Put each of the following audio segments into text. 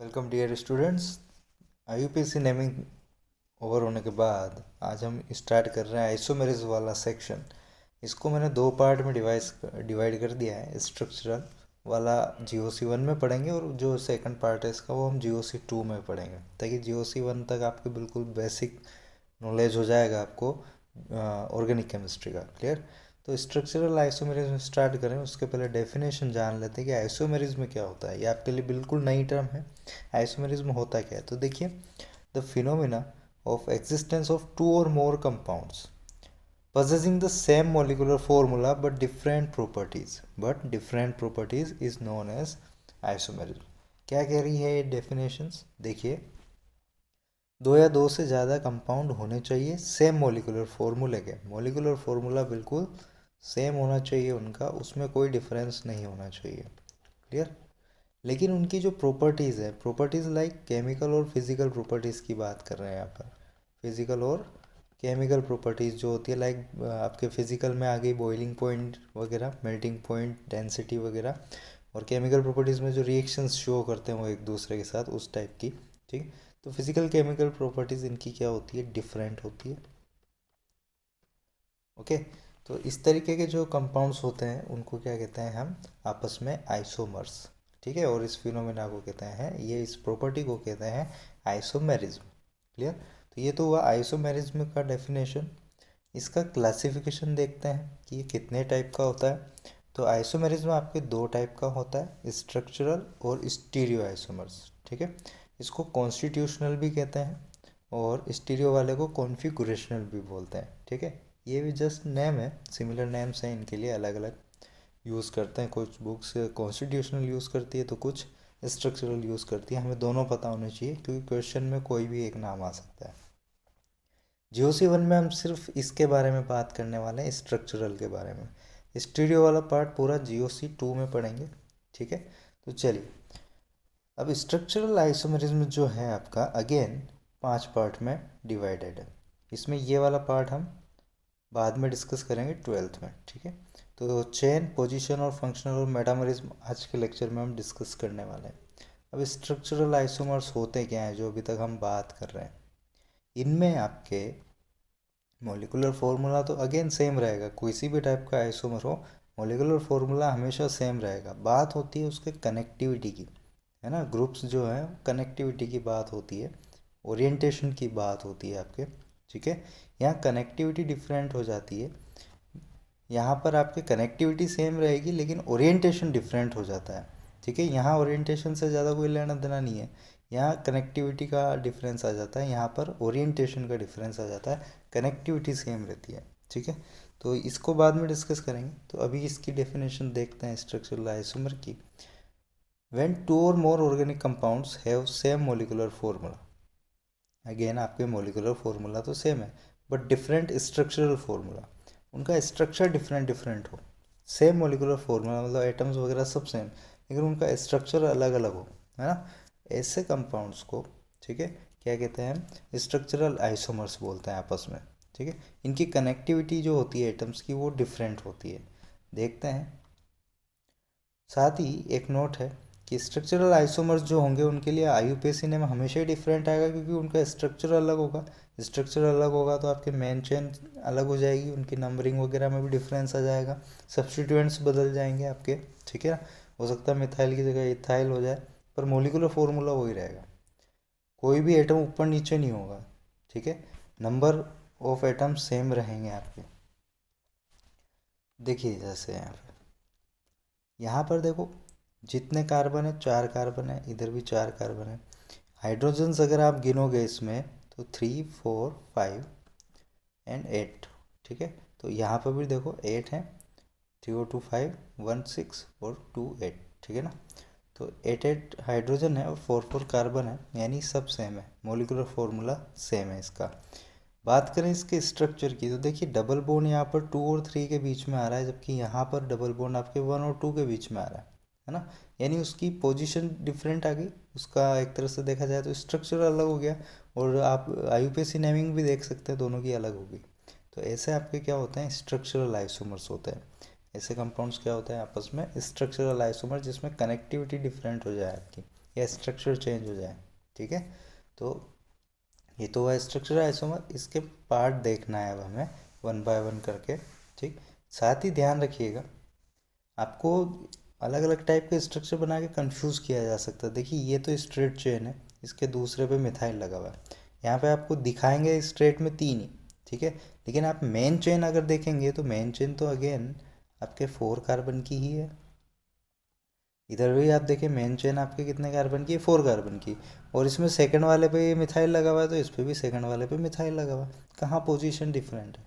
Welcome dear students. IUPAC naming over होने के बाद आज हम स्टार्ट कर रहे हैं आइसोमेरिज वाला सेक्शन। इसको मैंने दो पार्ट में डिवाइड कर दिया है। स्ट्रक्चरल वाला जीओसी 1 में पढ़ेंगे और जो सेकंड पार्ट है इसका वो हम जीओसी 2 में पढ़ेंगे, ताकि जीओसी 1 तक आपके बिल्कुल बेसिक नॉलेज हो जाएगा आपको ऑर्गेनिक केमिस्ट्री का। क्लियर? तो स्ट्रक्चरल आइसोमेरिज्म स्टार्ट करें उसके पहले डेफिनेशन जान लेते हैं कि आइसोमेरिज्म क्या होता है। ये आपके लिए बिल्कुल नई टर्म है। आइसोमेरिज्म होता क्या है? तो देखिए, the phenomena of existence of two और more compounds possessing the same molecular formula but different properties is known as isomerism। क्या कह रही है ये डेफिनेशंस? देखिए, दो या दो से ज़्यादा कंपाउंड होने चाहिए सेम मोलिकुलर फॉर्मूले के। मोलिकुलर फॉर्मूला बिल्कुल सेम होना चाहिए उनका, उसमें कोई डिफरेंस नहीं होना चाहिए। क्लियर? लेकिन उनकी जो प्रॉपर्टीज़ है, प्रॉपर्टीज़ लाइक केमिकल और फिजिकल प्रॉपर्टीज़ की बात कर रहे हैं यहाँ पर। फिजिकल और केमिकल प्रॉपर्टीज़ जो होती है, लाइक आपके फिजिकल में आ गई बॉइलिंग पॉइंट वगैरह, मेल्टिंग पॉइंट, डेंसिटी वगैरह, और केमिकल प्रॉपर्टीज़ में जो रिएक्शंस शो करते हैं वो एक दूसरे के साथ, उस टाइप की। ठीक? तो फिजिकल केमिकल प्रॉपर्टीज़ इनकी क्या होती है? डिफरेंट होती है। ओके, तो इस तरीके के जो कंपाउंड्स होते हैं उनको क्या कहते हैं हम? आपस में आइसोमर्स। ठीक है, और इस फिनोमेना को कहते हैं, ये इस प्रॉपर्टी को कहते हैं आइसोमेरिज्म। क्लियर? तो ये तो हुआ आइसोमेरिज्म का डेफिनेशन। इसका क्लासिफिकेशन देखते हैं कि ये कितने टाइप का होता है। तो आइसोमेरिज्म आपके दो टाइप का होता है, स्ट्रक्चरल और स्टीरियो आइसोमर्स। ठीक है, इसको कॉन्स्टिट्यूशनल भी कहते हैं और स्टीरियो वाले को कॉन्फिगुरेशनल भी बोलते हैं। ठीक है, ये भी जस्ट नेम है, सिमिलर नेम्स हैं इनके लिए, अलग अलग यूज़ करते हैं। कुछ बुक्स कॉन्स्टिट्यूशनल यूज़ करती है तो कुछ स्ट्रक्चरल यूज़ करती है। हमें दोनों पता होने चाहिए क्योंकि क्वेश्चन में कोई भी एक नाम आ सकता है। जीओसी 1 में हम सिर्फ इसके बारे में बात करने वाले हैं, स्ट्रक्चरल के बारे में। स्टीरियो वाला पार्ट पूरा जीओसी 2 में पढ़ेंगे। ठीक है, तो चलिए, अब स्ट्रक्चरल आइसोमेरिज्म जो है आपका अगेन 5 पार्ट में डिवाइडेड है। इसमें ये वाला पार्ट हम बाद में डिस्कस करेंगे 12th में। ठीक है, तो चेन, पोजीशन और फंक्शनल और मेटामरिज्म आज के लेक्चर में हम डिस्कस करने वाले हैं। अब स्ट्रक्चरल आइसोमर्स होते क्या हैं जो अभी तक हम बात कर रहे हैं? इनमें आपके मोलिकुलर फार्मूला तो अगेन सेम रहेगा, किसी भी टाइप का आइसोमर हो मोलिकुलर फार्मूला हमेशा सेम रहेगा। बात होती है उसके कनेक्टिविटी की, है ना। ग्रुप्स जो है कनेक्टिविटी की बात होती है, ओरिएंटेशन की बात होती है आपके। ठीक है, यहाँ कनेक्टिविटी डिफरेंट हो जाती है। यहाँ पर आपके कनेक्टिविटी सेम रहेगी लेकिन ओरिएंटेशन डिफरेंट हो जाता है। ठीक है, यहाँ ओरिएंटेशन से ज़्यादा कोई लेना देना नहीं है, यहाँ कनेक्टिविटी का डिफरेंस आ जाता है, यहाँ पर ओरिएंटेशन का डिफरेंस आ जाता है, कनेक्टिविटी सेम रहती है। ठीक है, तो इसको बाद में डिस्कस करेंगे। तो अभी इसकी डेफिनेशन देखते हैं स्ट्रक्चरल आइसोमर की। व्हेन टू और more organic compounds have same molecular formula, again आपके मोलिकुलर फॉर्मूला तो सेम है बट डिफरेंट स्ट्रक्चरल फॉर्मूला, उनका स्ट्रक्चर डिफरेंट डिफरेंट हो। सेम मोलिकुलर फॉर्मूला मतलब एटम्स वगैरह सब सेम, लेकिन उनका स्ट्रक्चर अलग अलग हो, है ना। ऐसे कंपाउंड्स को, ठीक है, क्या कहते हैं? स्ट्रक्चरल आइसोमर्स बोलते हैं आपस में। ठीक है, इनकी कनेक्टिविटी जो होती है एटम्स की वो डिफरेंट होती है। देखते हैं। साथ ही एक नोट है कि स्ट्रक्चरल आइसोमर्स जो होंगे उनके लिए आईयूपीएसी नेम हमेशा ही डिफरेंट आएगा, क्योंकि उनका स्ट्रक्चर अलग होगा। स्ट्रक्चर अलग होगा तो आपके मेन चेन अलग हो जाएगी, उनकी नंबरिंग वगैरह में भी डिफरेंस आ जाएगा, सब्स्टिट्यूएंट्स बदल जाएंगे आपके। ठीक है ना, हो सकता है मिथाइल की जगह इथाइल हो जाए, पर मोलिकुलर फॉर्मूला वही रहेगा। कोई भी एटम ऊपर नीचे नहीं होगा। ठीक है, नंबर ऑफ एटम सेम रहेंगे आपके। देखिए जैसे यहाँ पर देखो, जितने कार्बन है 4 कार्बन है, इधर भी 4 कार्बन है। हाइड्रोजन्स अगर आप गिनोगे इसमें तो 3, 4, 5 एंड 8। ठीक है, तो यहाँ पर भी देखो 8 है, 3 और 2 5, 1 6 और 2 8। ठीक है ना, तो 8 हाइड्रोजन है और 4 कार्बन है, यानी सब सेम है, मोलिकुलर फॉर्मूला सेम है इसका। बात करें इसके स्ट्रक्चर की तो देखिए, डबल बॉन्ड यहाँ पर 2 और 3 के बीच में आ रहा है, जबकि यहाँ पर डबल बॉन्ड आपके 1 और 2 के बीच में आ रहा है ना। यानी उसकी पोजीशन डिफरेंट आ गई, उसका एक तरह से देखा जाए तो स्ट्रक्चर अलग हो गया। और आप आईयूपीएसी नेमिंग भी देख सकते हैं, दोनों की अलग होगी। तो ऐसे आपके क्या होते हैं? स्ट्रक्चरल आइसोमर्स होते हैं। ऐसे कंपाउंड्स क्या होते हैं आपस में? स्ट्रक्चरल आइसोमर, जिसमें कनेक्टिविटी डिफरेंट हो जाए आपकी। या स्ट्रक्चर चेंज हो जाए। ठीक है, तो ये तो हुआ स्ट्रक्चर आइसोमर। इसके पार्ट देखना है अब हमें वन बाय वन करके। ठीक, साथ ही ध्यान रखिएगा, आपको अलग अलग टाइप के स्ट्रक्चर बना के कंफ्यूज किया जा सकता है। देखिए ये तो स्ट्रेट चेन है, इसके दूसरे पे मिथाइल लगा हुआ है। यहाँ पे आपको दिखाएंगे स्ट्रेट में 3 ही। ठीक है, लेकिन आप मेन चेन अगर देखेंगे तो मेन चेन तो अगेन आपके 4 कार्बन की ही है। इधर भी आप देखिए मेन चेन आपके कितने कार्बन की है, 4 कार्बन की। और इसमें सेकंड वाले पे ये मिथाइल लगा हुआ है, तो इस पे भी सेकंड वाले पे मिथाइल लगा हुआ है। कहाँ पोजीशन डिफरेंट है,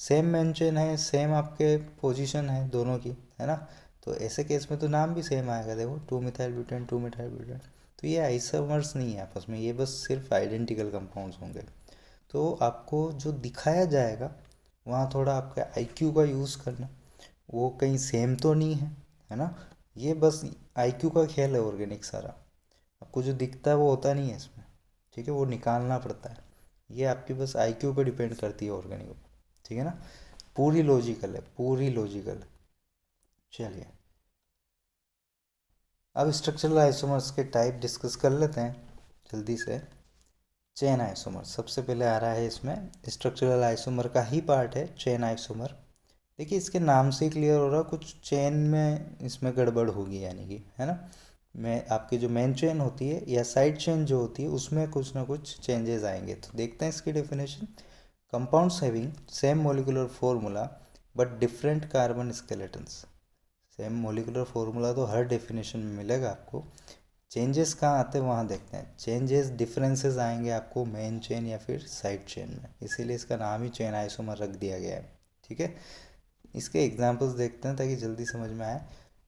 सेम मेन चेन है, सेम आपके पोजीशन है दोनों की, है ना। तो ऐसे केस में तो नाम भी सेम आएगा, देखो 2 मिथाइल ब्यूटेन 2 मिथाइल ब्यूटेन। तो ये आइसोमर्स नहीं है आपस में, ये बस सिर्फ आइडेंटिकल कंपाउंड्स होंगे। तो आपको जो दिखाया जाएगा वहाँ थोड़ा आपका आईक्यू का यूज़ करना, वो कहीं सेम तो नहीं है ना। ये बस आईक्यू का खेल है ऑर्गेनिक सारा। आपको जो दिखता है वो होता नहीं है इसमें। ठीक है, वो निकालना पड़ता है। ये आपकी बस आईक्यू पे डिपेंड करती है ऑर्गेनिक। ठीक है ना, पूरी लॉजिकल है, पूरी लॉजिकल है। चलिए अब स्ट्रक्चरल आइसोमर्स के टाइप डिस्कस कर लेते हैं जल्दी से। चेन आइसोमर सबसे पहले आ रहा है इसमें, स्ट्रक्चरल आइसोमर का ही पार्ट है चेन आइसोमर। देखिए इसके नाम से ही क्लियर हो रहा कुछ चेन में इसमें गड़बड़ होगी, यानी कि, है ना। मैं आपकी जो मेन चेन होती है या साइड चेन जो होती है उसमें कुछ ना कुछ चेंजेस आएंगे। तो देखते हैं इसकी definition. Compounds having same molecular formula but different carbon skeletons. Same molecular formula तो हर डेफिनेशन में मिलेगा आपको। चेंजेस कहाँ आते हैं वहाँ देखते हैं। चेंजेस डिफरेंसेस आएंगे आपको मेन चेन या फिर साइड चेन में, इसीलिए इसका नाम ही चेन आइसोमर रख दिया गया है। ठीक है, इसके एग्जांपल्स देखते हैं ताकि जल्दी समझ में आए।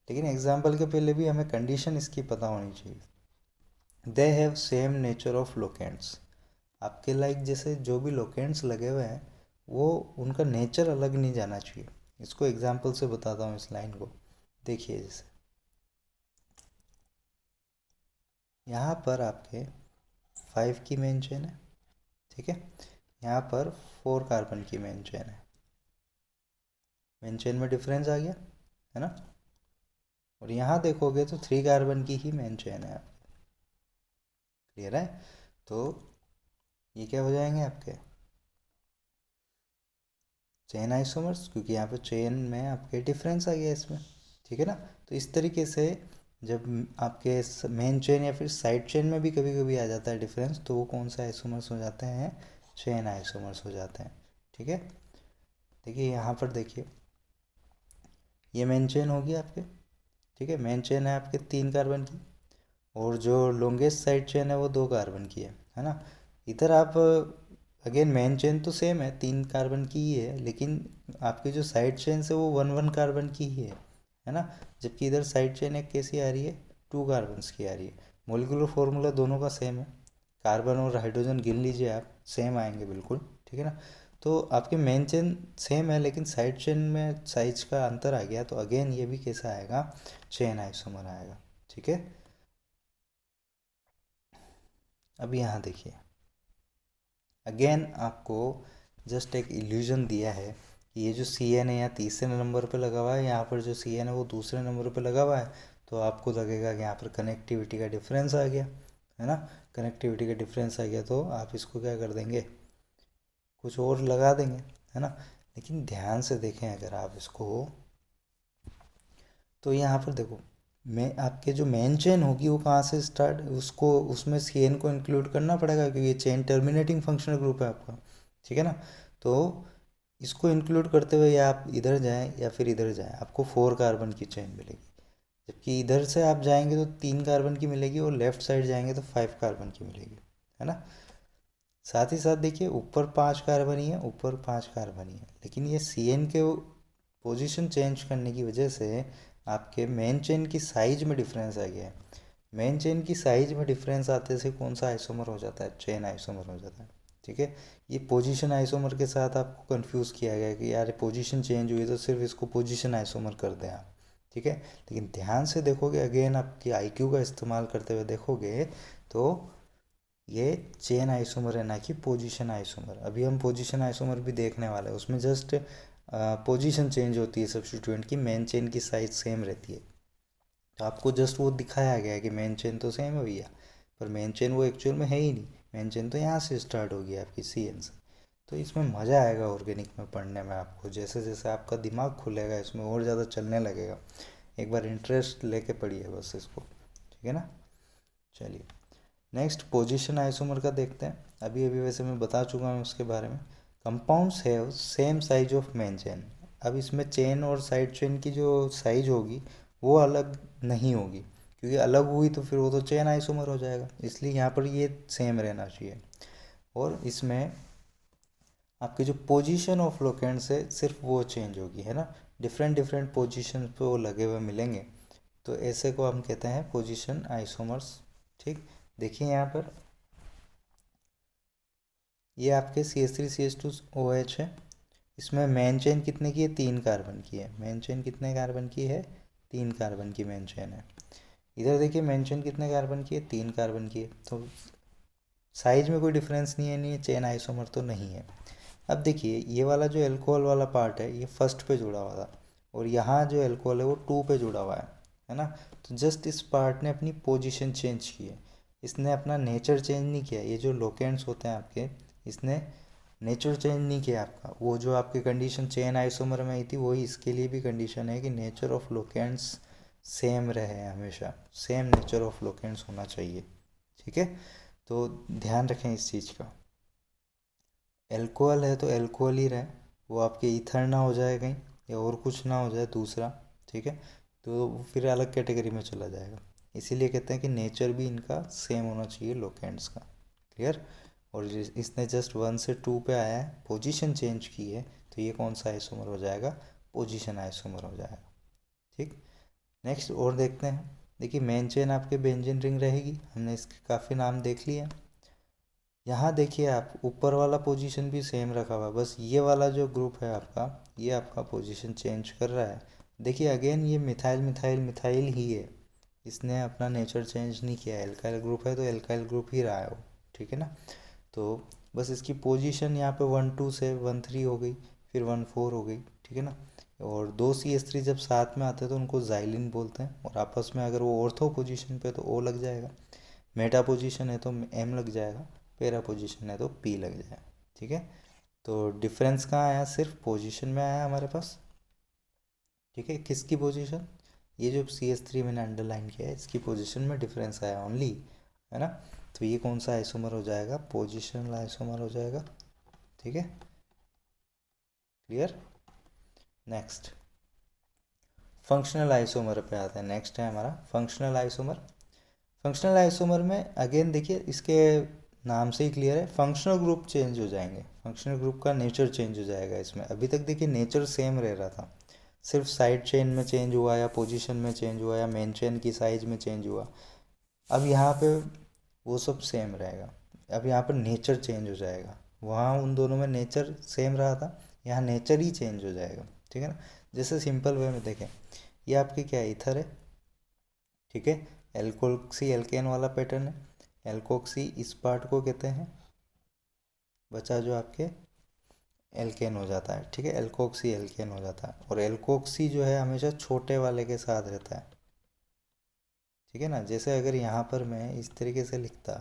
लेकिन एग्जांपल के पहले भी हमें कंडीशन इसकी पता होनी चाहिए। They have same nature of locants. आपके लाइक जैसे जो भी लोकेंट्स लगे हुए हैं वो उनका नेचर अलग नहीं जाना चाहिए। इसको एग्जांपल से बताता हूँ इस लाइन को। देखिए जैसे यहाँ पर आपके 5 की मेन चेन है। ठीक है, यहाँ पर 4 कार्बन की मेन चेन है। मेन चेन में डिफरेंस आ गया, है ना। और यहाँ देखोगे तो 3 कार्बन की ही मेन चेन है। क्लियर है, तो ये क्या हो जाएंगे आपके चेन आइसोमर्स, क्योंकि यहाँ पे चेन में आपके डिफरेंस आ गया इसमें। ठीक है ना, तो इस तरीके से जब आपके मेन चेन या फिर साइड चेन में भी कभी कभी आ जाता है डिफरेंस, तो वो कौन सा आइसोमर्स हो जाते हैं, चेन आइसोमर्स हो जाते हैं। ठीक है, देखिए यहाँ पर देखिए ये मेन चेन होगी आपके। ठीक है, मेन चेन है आपके 3 कार्बन की, और जो लॉन्गेस्ट साइड चेन है वो 2 कार्बन की है ना। इधर आप अगेन मेन चेन तो सेम है, 3 कार्बन की ही है, लेकिन आपकी जो साइड चेन है वो 1 1 कार्बन की ही है ना। जबकि इधर साइड चेन एक कैसी आ रही है, 2 कार्बन्स की आ रही है। मोलिकुलर फॉर्मूला दोनों का सेम है, कार्बन और हाइड्रोजन गिन लीजिए आप, सेम आएंगे बिल्कुल। ठीक है ना, तो आपके मेन चेन सेम है लेकिन साइड चेन में साइज का अंतर आ गया, तो अगेन ये भी कैसा आएगा, चेन आइसोमर आएगा। ठीक है, अब यहाँ देखिए अगेन आपको जस्ट एक इल्यूजन दिया है कि ये जो सी एन है यहाँ तीसरे नंबर पे लगा हुआ है, यहाँ पर जो सी एन है वो दूसरे नंबर पे लगा हुआ है। तो आपको लगेगा कि यहाँ पर कनेक्टिविटी का डिफरेंस आ गया, है ना। कनेक्टिविटी का डिफरेंस आ गया तो आप इसको क्या कर देंगे, कुछ और लगा देंगे, है ना। लेकिन ध्यान से देखें अगर आप इसको, तो यहाँ पर देखो मैं आपके जो मेन चेन होगी वो कहाँ से स्टार्ट, उसको उसमें सी एन को इंक्लूड करना पड़ेगा क्योंकि ये चेन टर्मिनेटिंग फंक्शनल ग्रुप है आपका। ठीक है ना, तो इसको इंक्लूड करते हुए या आप इधर जाएं या फिर इधर जाएं आपको 4 कार्बन की चेन मिलेगी। जबकि इधर से आप जाएंगे तो 3 कार्बन की मिलेगी और लेफ्ट साइड जाएंगे तो 5 कार्बन की मिलेगी, है ना। साथ ही साथ देखिए ऊपर 5 कार्बन ही है, ऊपर 5 कार्बन ही है, लेकिन ये सी एन के पोजीशन चेंज करने की वजह से आपके मेन चेन की साइज में डिफरेंस आ गया है। मेन चेन की साइज में डिफरेंस आते से कौन सा आइसोमर हो जाता है, चेन आइसोमर हो जाता है। ठीक है, ये पोजीशन आइसोमर के साथ आपको कंफ्यूज किया गया कि यार पोजीशन चेंज हुई तो सिर्फ इसको पोजीशन आइसोमर कर दें आप। ठीक है, लेकिन ध्यान से देखोगे अगेन आपकी आईक्यू का इस्तेमाल करते हुए देखोगे तो ये चेन आइसोमर है ना कि पोजीशन आइसोमर। अभी हम पोजीशन आइसोमर भी देखने वाले हैं, उसमें जस्ट पोजीशन चेंज होती है सब्स्टिट्यूएंट की, मेन चेन की साइज सेम रहती है। तो आपको जस्ट वो दिखाया गया है कि मेन चेन तो सेम है भैया, पर मेन चेन वो एक्चुअल में है ही नहीं। मेन चेन तो यहाँ से स्टार्ट होगी आपकी CN से। तो इसमें मज़ा आएगा ऑर्गेनिक में पढ़ने में आपको, जैसे जैसे आपका दिमाग खुलेगा इसमें और ज़्यादा चलने लगेगा। एक बार इंटरेस्ट लेके पढ़िए बस इसको, ठीक है ना। चलिए नेक्स्ट पोजीशन आइसोमर का देखते हैं। अभी अभी वैसे मैं बता चुका हूँ उसके बारे में। Compounds have same size of main chain. अब इसमें चेन और साइड चेन की जो साइज होगी वो अलग नहीं होगी, क्योंकि अलग हुई तो फिर वो तो चेन आइसोमर हो जाएगा, इसलिए यहाँ पर ये सेम रहना चाहिए। और इसमें आपके जो पोजीशन ऑफ लोकेंड्स है सिर्फ वो चेंज होगी, है ना। डिफरेंट डिफरेंट पोजीशन पे वो लगे हुए मिलेंगे, तो ऐसे को हम कहते हैं पोजीशन आइसोमर्स। ठीक, देखिए यहाँ पर ये आपके CH3CH2OH है। इसमें मेन चेन कितने की है? 3 कार्बन की है। मेन चेन कितने कार्बन की है? 3 कार्बन की मेन चेन है। इधर देखिए मेन चेन कितने कार्बन की है? 3 कार्बन की है। तो साइज में कोई डिफरेंस नहीं है, नहीं चेन आइसोमर तो नहीं है। अब देखिए ये वाला जो एल्कोहल वाला पार्ट है ये फर्स्ट पे जुड़ा हुआ था, और यहाँ जो एल्कोहल है वो 2 पे जुड़ा हुआ है ना। तो जस्ट इस पार्ट ने अपनी पोजीशन चेंज की है, इसने अपना नेचर चेंज नहीं किया। ये जो लोकेंड्स होते हैं आपके, इसने नेचर चेंज नहीं किया आपका। वो जो आपकी कंडीशन चेन आइसोमर में आई थी वही इसके लिए भी कंडीशन है कि नेचर ऑफ लोकेंड्स सेम रहे, हमेशा सेम नेचर ऑफ लोकेंड्स होना चाहिए, ठीक है। तो ध्यान रखें इस चीज़ का। एल्कोहल है तो एल्कोहल ही रहे, वो आपके ईथर ना हो जाए कहीं, या और कुछ ना हो जाए दूसरा, ठीक है। तो फिर अलग कैटेगरी में चला जाएगा। इसीलिए कहते हैं कि नेचर भी इनका सेम होना चाहिए लोकेंड्स का, क्लियर। और इसने जस्ट 1 से 2 पे आया है, पोजीशन चेंज की है, तो ये कौन सा आइसोमर हो जाएगा? पोजीशन आइसोमर हो जाएगा, ठीक। नेक्स्ट और देखते हैं। देखिए मेन चेन आपके बेंजीन रिंग रहेगी, हमने इसके काफ़ी नाम देख लिए हैं। यहाँ देखिए आप ऊपर वाला पोजीशन भी सेम रखा हुआ है, बस ये वाला जो ग्रुप है आपका, ये आपका पोजीशन चेंज कर रहा है। देखिए अगेन ये मिथाइल मिथाइल मिथाइल ही है, इसने अपना नेचर चेंज नहीं किया है। एल्काइल ग्रुप है तो एल्काइल ग्रुप ही रहा है वो, ठीक है ना। तो बस इसकी पोजीशन यहाँ पे 1 2 से 1 3 हो गई, फिर 1 4 हो गई, ठीक है ना। और 2 CH3 जब साथ में आते हैं तो उनको जाइलिन बोलते हैं, और आपस में अगर वो ऑर्थो पोजीशन पे तो O लग जाएगा, मेटा पोजीशन है तो M लग जाएगा, पैरा पोजीशन है तो P लग जाएगा, ठीक है। तो डिफरेंस कहाँ आया? सिर्फ पोजीशन में आया हमारे पास, ठीक है। किसकी पोजीशन? ये जो CH3 मैंने अंडरलाइन किया है इसकी पोजीशन में डिफरेंस आया ओनली, है ना। तो ये कौन सा आइसोमर हो जाएगा? पोजिशनल आइसोमर हो जाएगा, ठीक है, क्लियर। नेक्स्ट फंक्शनल आइसोमर पे आते हैं। नेक्स्ट है हमारा फंक्शनल आइसोमर। फंक्शनल आइसोमर में अगेन देखिए इसके नाम से ही क्लियर है, फंक्शनल ग्रुप चेंज हो जाएंगे, फंक्शनल ग्रुप का नेचर चेंज हो जाएगा इसमें। अभी तक देखिए नेचर सेम रह रहा था, सिर्फ साइड चेन में चेंज हुआ, या पोजीशन में चेंज हुआ, या मेन चेन की साइज में चेंज हुआ। अब यहाँ पे वो सब सेम रहेगा, अब यहाँ पर नेचर चेंज हो जाएगा। वहाँ उन दोनों में नेचर सेम रहा था, यहाँ नेचर ही चेंज हो जाएगा, ठीक है ना। जैसे सिंपल वे में देखें, ये आपके क्या है? ईथर है, ठीक है। एल्कोक्सी एल्केन वाला पैटर्न है। एल्कोक्सी इस पार्ट को कहते हैं, बचा जो आपके एल्केन हो जाता है, ठीक है। एल्कोक्सी एल्केन हो जाता है, और एल्कोक्सी जो है हमेशा छोटे वाले के साथ रहता है, ठीक है ना। जैसे अगर यहाँ पर मैं इस तरीके से लिखता,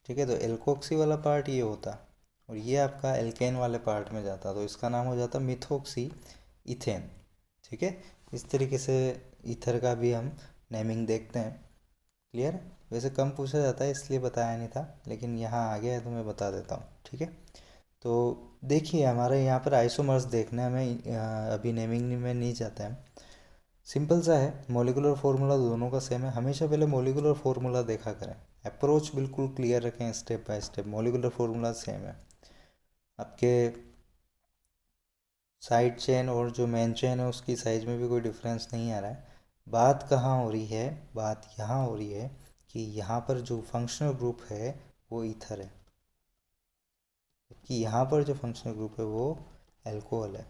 ठीक है, तो एल्कोक्सी वाला पार्ट ये होता, और ये आपका एल्केन वाले पार्ट में जाता, तो इसका नाम हो जाता मिथोक्सी इथेन, ठीक है। इस तरीके से ईथर का भी हम नेमिंग देखते हैं, क्लियर। वैसे कम पूछा जाता है इसलिए बताया नहीं था, लेकिन यहाँ आ गया है तो मैं बता देता हूँ, ठीक है। तो देखिए हमारे यहाँ पर आइसोमर्स देखने हमें अभी नेमिंग में नहीं जाते हैं, सिंपल सा है। मॉलिक्यूलर फार्मूला दोनों का सेम है, हमेशा पहले मॉलिक्यूलर फार्मूला देखा करें, अप्रोच बिल्कुल क्लियर रखें step by step. Molecular formula same है आपके, साइड चेन और जो मेन चेन है उसकी साइज में भी कोई डिफरेंस नहीं आ रहा है। बात कहाँ हो रही है? बात यहाँ हो रही है कि यहाँ पर जो फंक्शनल ग्रुप है वो ईथर है, जबकि यहाँ पर जो फंक्शनल ग्रुप है वो एल्कोहल है।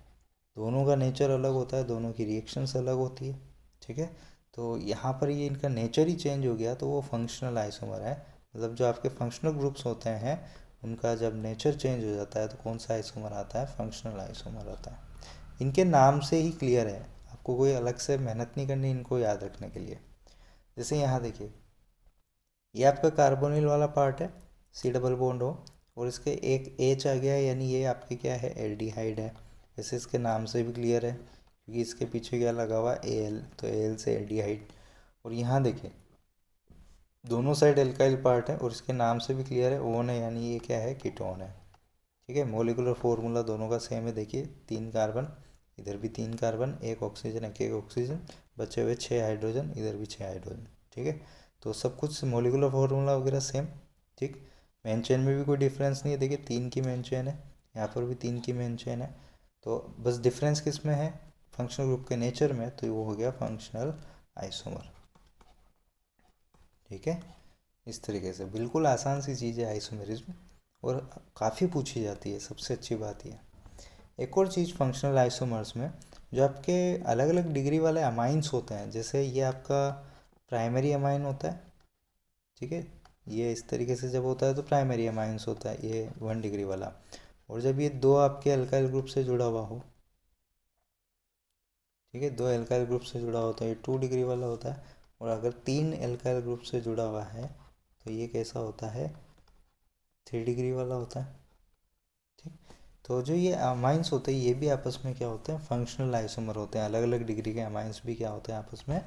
दोनों का नेचर अलग होता है, दोनों की रिएक्शंस अलग होती है, ठीक है। तो यहाँ पर ये इनका नेचर ही चेंज हो गया तो वो फंक्शनल आइसोमर है। मतलब जो आपके फंक्शनल ग्रुप्स होते हैं उनका जब नेचर चेंज हो जाता है तो कौन सा आइसोमर आता है? फंक्शनल आइसोमर आता है। इनके नाम से ही क्लियर है, आपको कोई अलग से मेहनत नहीं करनी इनको याद रखने के लिए। जैसे यहाँ देखिए, ये आपका कार्बोनिल वाला पार्ट है, सी डबल बॉन्ड हो, और इसके एक एच आ गया, यानी ये आपके क्या है, एल्डिहाइड है। वैसे इसके नाम से भी क्लियर है क्योंकि इसके पीछे क्या लगा हुआ, ए एल, तो ए एल से एल्डिहाइड। और यहाँ देखिए दोनों साइड एल्काइल पार्ट है और इसके नाम से भी क्लियर है, ओन है, यानी ये क्या है, कीटोन है। ठीक है, मोलिकुलर फॉर्मूला दोनों का सेम है। देखिए 3 कार्बन, इधर भी 3 कार्बन, एक ऑक्सीजन, एक ऑक्सीजन, बचे हुए 6 हाइड्रोजन, इधर भी 6 हाइड्रोजन। ठीक है, तो सब कुछ मोलिकुलर फार्मूला वगैरह सेम। ठीक, मेन चेन में भी कोई डिफरेंस नहीं है। देखिए 3 की मेन चेन है, यहाँ पर भी 3 की मेन चेन है। तो बस डिफरेंस किस में है, फंक्शनल ग्रुप के नेचर में, तो वो हो गया फंक्शनल आइसोमर। ठीक है, इस तरीके से बिल्कुल आसान सी चीज़ है आइसोमेरिज्म, और काफ़ी पूछी जाती है, सबसे अच्छी बात यह। एक और चीज़ फंक्शनल आइसोमर्स में, जो आपके अलग अलग डिग्री वाले अमाइंस होते हैं, जैसे ये आपका प्राइमरी अमाइन होता है। ठीक है, ये इस तरीके से जब होता है तो प्राइमरी अमाइंस होता है, ये 1 डिग्री वाला। और जब ये दो आपके अल्काइल ग्रुप से जुड़ा हुआ हो, ठीक है, 2 अल्काइल ग्रुप से जुड़ा होता है, ये 2 डिग्री वाला होता है। और अगर 3 अल्काइल ग्रुप से जुड़ा हुआ है तो ये कैसा होता है, 3 डिग्री वाला होता है। ठीक, तो जो ये अमाइंस होते हैं ये भी आपस में क्या होते हैं, फंक्शनल आइसोमर होते हैं। अलग अलग डिग्री के अमाइंस भी क्या होते हैं आपस में,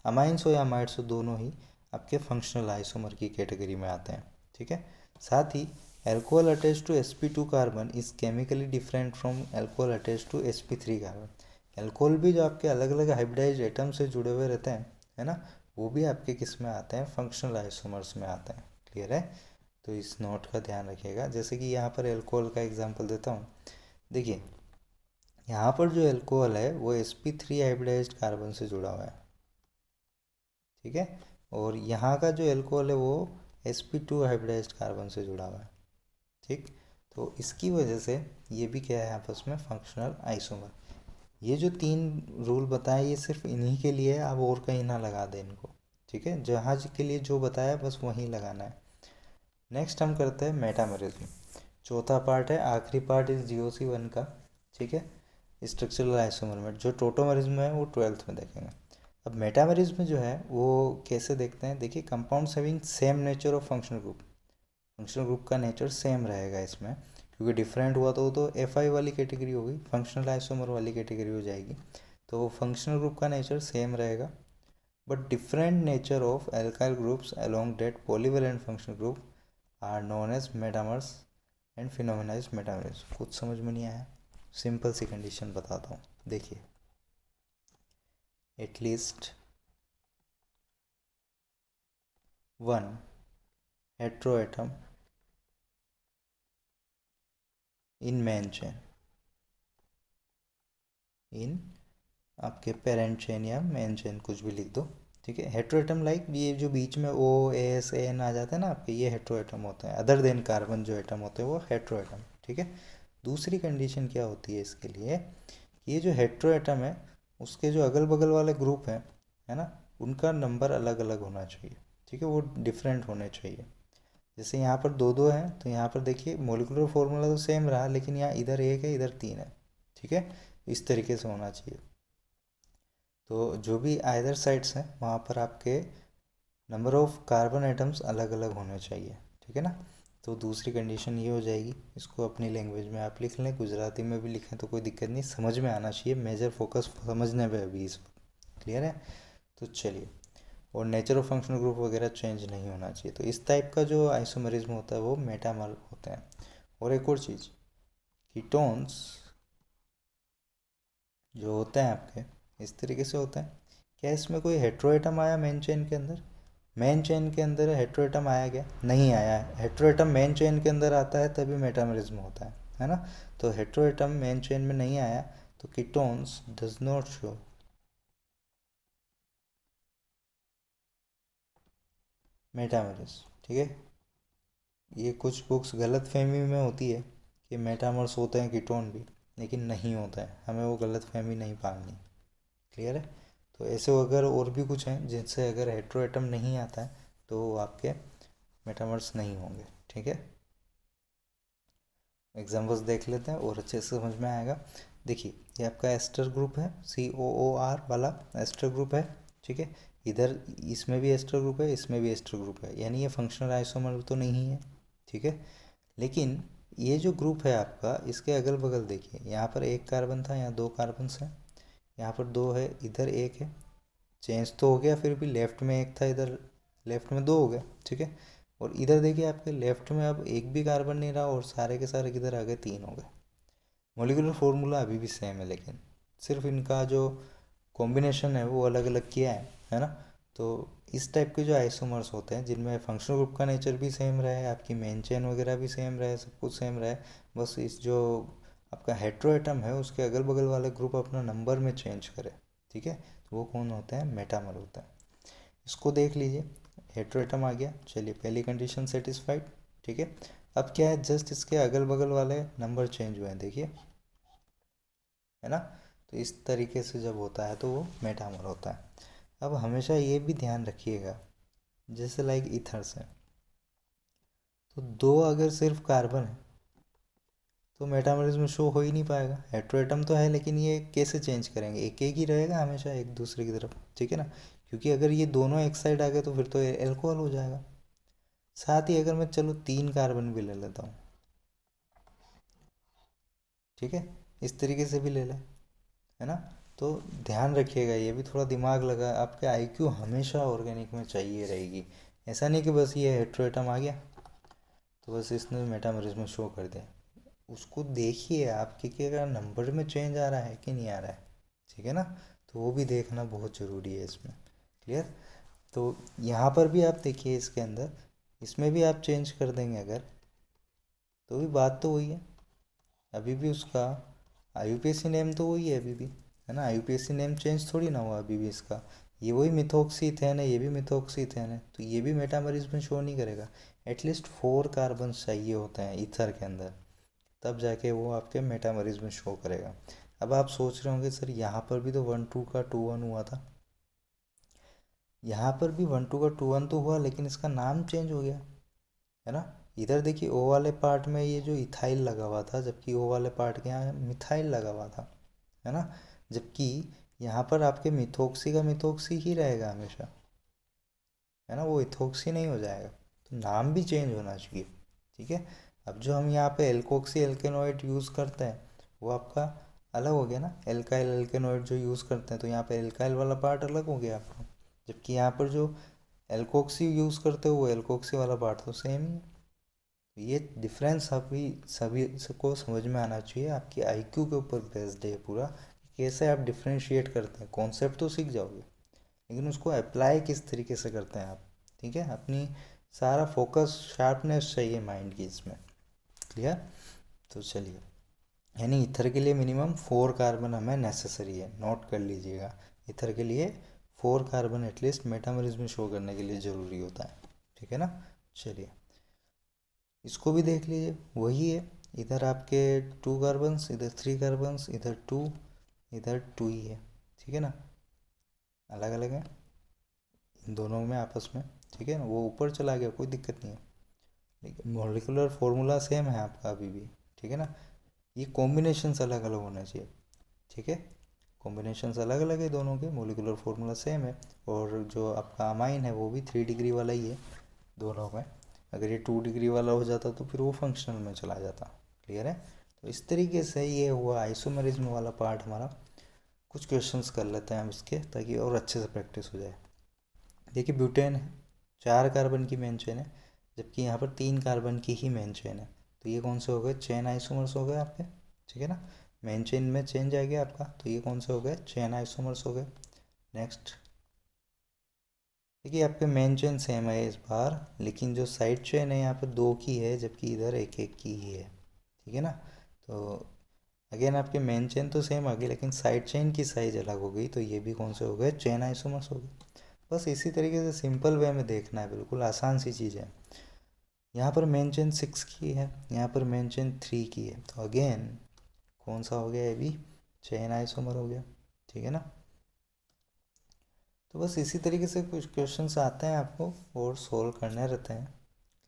अमाइंस हो या अमाइड्स हो, दोनों ही आपके फंक्शनल आइसोमर की कैटेगरी में आते हैं। ठीक है, साथ ही alcohol attach to sp2 carbon is chemically different from alcohol attach to sp3 carbon. Alcohol भी जो आपके अलग अलग हाइब्रिडाइज्ड एटम से जुड़े हुए रहते हैं, है ना, वो भी आपके किस में आते हैं, फंक्शनल आइसोमर्स में आते हैं। क्लियर है, तो इस नोट का ध्यान रखिएगा। जैसे कि यहाँ पर एल्कोहल का एग्जांपल देता हूँ। देखिए यहाँ पर जो एल्कोहल है वो sp3 हाइब्रिडाइज्ड कार्बन से जुड़ा हुआ है। ठीक है, और यहाँ का जो एल्कोहल है वो sp2 हाइब्रिडाइज्ड कार्बन से जुड़ा हुआ है। ठीक, तो इसकी वजह से ये भी क्या है आपस में फंक्शनल आइसोमर। ये जो 3 रूल बताए ये सिर्फ इन्हीं के लिए है, आप और कहीं ना लगा दें इनको। ठीक है, जहाज के लिए जो बताया बस वहीं लगाना है। नेक्स्ट हम करते हैं मेटामेरिज्म। चौथा पार्ट है, आखिरी पार्ट इस GOC1 का। ठीक है, स्ट्रक्चरल आइसोमर में। जो टोटोमेरिज्म है वो 12th में देखेंगे। अब मेटामेरिज्म जो है वो कैसे देखते हैं, देखिए compounds having same nature of functional group. Functional group का नेचर सेम रहेगा इसमें, क्योंकि डिफरेंट हुआ तो वो तो FI वाली कैटेगरी होगी, फंक्शनल आइसोमर वाली कैटेगरी हो जाएगी। तो फंक्शनल ग्रुप का नेचर सेम रहेगा, but different nature of alkyl groups along that polyvalent functional group are known as metamers and phenomenon is metamerism. कुछ समझ में नहीं आया, सिंपल सी कंडीशन बताता हूँ। देखिए एटलीस्ट 1 हेट्रोएटम इन मेन चेन, इन आपके पेरेंट चेन या मेन चेन कुछ भी लिख दो। ठीक है, हेट्रोएटम लाइक ये जो बीच में OAS AN आ जाता है ना आपके, ये हेट्रोएटम होता है। अदर देन कार्बन जो एटम होते हैं वो हेट्रोएटम। ठीक है, दूसरी कंडीशन क्या होती है इसके लिए, ये जो हेट्रोएटम है उसके जो अगल बगल वाले ग्रुप हैं, है ना, उनका नंबर अलग अलग होना चाहिए। ठीक है, वो डिफरेंट होने चाहिए। जैसे यहाँ पर 2 2 हैं तो यहाँ पर देखिए मोलिकुलर फॉर्मूला तो सेम रहा, लेकिन यहाँ इधर 1 है इधर 3 है। ठीक है, इस तरीके से होना चाहिए। तो जो भी आइदर साइड्स हैं वहाँ पर आपके नंबर ऑफ कार्बन एटम्स अलग अलग होने चाहिए। ठीक है ना, तो दूसरी कंडीशन ये हो जाएगी। इसको अपनी लैंग्वेज में आप लिख लें, गुजराती में भी लिखें तो कोई दिक्कत नहीं, समझ में आना चाहिए। मेजर फोकस समझने पे अभी इस वक्त। क्लियर है, तो चलिए। और नेचर ऑफ फंक्शनल ग्रुप वगैरह चेंज नहीं होना चाहिए। तो इस टाइप का जो आइसोमरिज्म होता है वो मेटामर होते हैं। और एक और चीज़, कीटोन्स जो होते हैं आपके इस तरीके से होते हैं। क्या इसमें कोई हेट्रोएटम आया मेन चेन के अंदर, मेन चेन के अंदर हेट्रोएटम आया क्या, नहीं आया है। हेट्रोएटम मेन चेन के अंदर आता है तभी मेटामरिज्म होता है ना। तो हेट्रोएटम मेन चेन में नहीं आया तो ketones does not show metamerism. ठीक है, ये कुछ बुक्स गलत फहमी में होती है कि मेटामर्स होते हैं कीटोन भी, लेकिन नहीं होता है, हमें वो गलत फहमी नहीं पालनी। क्लियर है, तो ऐसे अगर और भी कुछ हैं जिनसे अगर हेट्रोएटम नहीं आता है तो वो आपके मेटामर्स नहीं होंगे। ठीक है, एग्जाम्पल्स देख लेते हैं और अच्छे से समझ में आएगा। देखिए ये आपका एस्टर ग्रुप है, COOR वाला एस्टर ग्रुप है, ठीक है। इधर इसमें भी एस्टर ग्रुप है, इसमें भी एस्टर ग्रुप है, यानी ये फंक्शनल आइसोमर तो नहीं है, ठीक है। लेकिन ये जो ग्रुप है आपका, इसके अगल बगल देखिए, यहाँ पर एक कार्बन था, यहाँ 2 कार्बन्स हैं, यहाँ पर 2 है, इधर 1 है, चेंज तो हो गया, फिर भी लेफ्ट में 1 था, इधर लेफ्ट में 2 हो गया, ठीक है। और इधर देखिए आपके लेफ्ट में अब एक भी कार्बन नहीं रहा और सारे के सारे किधर आ गए, 3 हो गए। मॉलिक्यूलर फार्मूला अभी भी सेम है, लेकिन सिर्फ इनका जो कॉम्बिनेशन है वो अलग अलग किया है ना। तो इस टाइप के जो आइसोमर्स होते हैं जिनमें फंक्शनल ग्रुप का नेचर भी सेम रहे, आपकी मेन चेन वगैरह भी सेम रहे, सब कुछ सेम रहे, बस इस जो आपका हेट्रोएटम है उसके अगल बगल वाले ग्रुप अपना नंबर में चेंज करे, ठीक है, तो वो कौन होते हैं, मेटामर होता है। इसको देख लीजिए, हेट्रोएटम आ गया, चलिए पहली कंडीशन सेटिस्फाइड, ठीक है। अब क्या है, जस्ट इसके अगल बगल वाले नंबर चेंज हुए हैं, देखिए, है ना। तो इस तरीके से जब होता है तो वो मेटामर होता है। अब हमेशा ये भी ध्यान रखिएगा, जैसे लाइक ईथर्स है, तो 2 अगर सिर्फ कार्बन है तो मेटामरिज्म शो हो ही नहीं पाएगा। हेट्रोएटम तो है लेकिन ये कैसे चेंज करेंगे, एक एक ही रहेगा हमेशा एक दूसरे की तरफ, ठीक है ना। क्योंकि अगर ये दोनों एक साइड आ गए तो फिर तो एल्कोहल हो जाएगा। साथ ही अगर मैं चलो 3 कार्बन भी ले लेता हूँ, ठीक है, इस तरीके से भी ले लें, है ना। तो ध्यान रखिएगा, ये भी थोड़ा दिमाग लगा, आपके आईक्यू हमेशा ऑर्गेनिक में चाहिए रहेगी। ऐसा नहीं कि बस ये हेट्रोएटम आ गया तो बस इसने मेटामरिज्म शो कर दिया, उसको देखिए आपके कि अगर नंबर में चेंज आ रहा है कि नहीं आ रहा है, ठीक है ना। तो वो भी देखना बहुत ज़रूरी है इसमें, क्लियर। तो यहाँ पर भी आप देखिए, इसके अंदर इसमें भी आप चेंज कर देंगे अगर, तो भी बात तो वही है, अभी भी उसका IUPAC नेम तो वही है अभी भी, है ना। IUPAC नेम चेंज थोड़ी ना हुआ अभी भी इसका, ये वही मिथोक्सीथेन है, ये भी मिथोक्सीथेन है, तो ये भी मेटामरिज्म में शो नहीं करेगा। एटलीस्ट 4 कार्बन चाहिए होते हैं ईथर के अंदर, तब जाके वो आपके मेटामरिज्म में शो करेगा। अब आप सोच रहे होंगे सर यहाँ पर भी तो 1 2 का 2 1 हुआ था, यहाँ पर भी 1 2 का 2 1 तो हुआ, लेकिन इसका नाम चेंज हो गया, है ना। इधर देखिए ओ वाले पार्ट में ये जो इथाइल लगा हुआ था, जबकि ओ वाले पार्ट के यहाँ मिथाइल लगा हुआ था, है ना। जबकि यहाँ पर आपके मिथोक्सी का मिथोक्सी ही रहेगा हमेशा, है ना, वो इथोक्सी नहीं हो जाएगा, तो नाम भी चेंज होना चाहिए, ठीक है। अब जो हम यहाँ पे एल्कोक्सी एल्केनोइड यूज़ करते हैं वो आपका अलग हो गया ना, एल्काइल एल्केनोइड जो यूज़ करते हैं, तो यहाँ पे एल्काइल वाला पार्ट अलग हो गया आपका, जबकि यहाँ पर जो एल्कोक्सी यूज़ करते हो वो एल्कोक्सी वाला पार्ट तो सेम ही है। तो ये डिफरेंस अभी सभी को समझ में आना चाहिए, आपकी आईक्यू के ऊपर बेस्ड है पूरा, कि कैसे आप डिफ्रेंशिएट करते हैं, कॉन्सेप्ट तो सीख जाओगे लेकिन उसको अप्लाई किस तरीके से करते हैं आप, ठीक है। अपनी सारा फोकस शार्पनेस चाहिए माइंड की इसमें, क्लियर। तो चलिए, यानी ईथर के लिए मिनिमम 4 कार्बन हमें नेसेसरी है, नोट कर लीजिएगा। ईथर के लिए 4 कार्बन एटलीस्ट मेटामरिज्म शो करने के लिए ज़रूरी होता है, ठीक है ना। चलिए इसको भी देख लीजिए, वही है, इधर आपके 2 कार्बन्स, इधर 3 कार्बन्स, इधर 2, इधर 2 ही है, ठीक है ना, अलग अलग है इन दोनों में आपस में, ठीक है ना। वो ऊपर चला गया, कोई दिक्कत नहीं है, लेकिन मॉलिकुलर फार्मूला सेम है आपका अभी भी, ठीक है ना। ये कॉम्बिनेशंस अलग अलग होना चाहिए, ठीक है, कॉम्बिनेशंस अलग अलग है दोनों के, मॉलिकुलर फार्मूला सेम है, और जो आपका अमाइन है वो भी 3 डिग्री वाला ही है दोनों में। अगर ये 2 डिग्री वाला हो जाता तो फिर वो फंक्शनल में चला जाता, क्लियर है। तो इस तरीके से ये हुआ आइसोमेरिज्म वाला पार्ट हमारा। कुछ क्वेश्चंस कर लेते हैं हम इसके, ताकि और अच्छे से प्रैक्टिस हो जाए। देखिए ब्यूटेन है, 4 कार्बन की मेन चेन है, जबकि यहाँ पर 3 कार्बन की ही मेन चेन है, तो ये कौन से हो गए, चेन आइसोमर्स हो गए आपके, ठीक है ना। मेन चेन में चेंज आ गया आपका, तो ये कौन से हो गए, चेन आइसोमर्स हो गए। नेक्स्ट देखिए, आपके मेन चेन सेम है इस बार, लेकिन जो साइड चेन है यहाँ पर 2 की है, जबकि इधर एक एक की ही है, ठीक है ना। तो अगेन आपके मेन चेन तो सेम आ गई, लेकिन साइड चेन की साइज अलग हो गई, तो ये भी कौन से हो गए, चेन आइसोमर्स हो गए। बस इसी तरीके से सिंपल वे में देखना है, बिल्कुल आसान सी चीज़ है। यहाँ पर मेन चेन 6 की है, यहाँ पर मेन चेन 3 की है, तो अगेन कौन सा हो गया, ये भी चेन आइसोमर हो गया, ठीक है ना। तो बस इसी तरीके से कुछ क्वेश्चंस आते हैं आपको और सोल्व करने रहते हैं,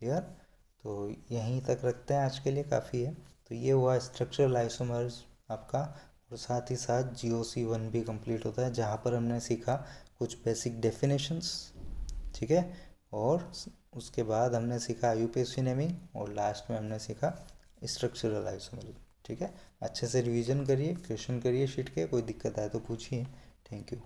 क्लियर। तो यहीं तक रखते हैं आज के लिए, काफ़ी है। तो ये हुआ स्ट्रक्चरल आइसोमर्स आपका, और साथ ही साथ GOC1 भी कंप्लीट होता है, जहाँ पर हमने सीखा कुछ बेसिक डेफिनेशंस, ठीक है। और उसके बाद हमने सीखा IUPAC नेमिंग, और लास्ट में हमने सीखा स्ट्रक्चरल आइसोमरिज्म, ठीक है। अच्छे से रिवीजन करिए, क्वेश्चन करिए शीट के, कोई दिक्कत आए तो पूछिए। Thank you.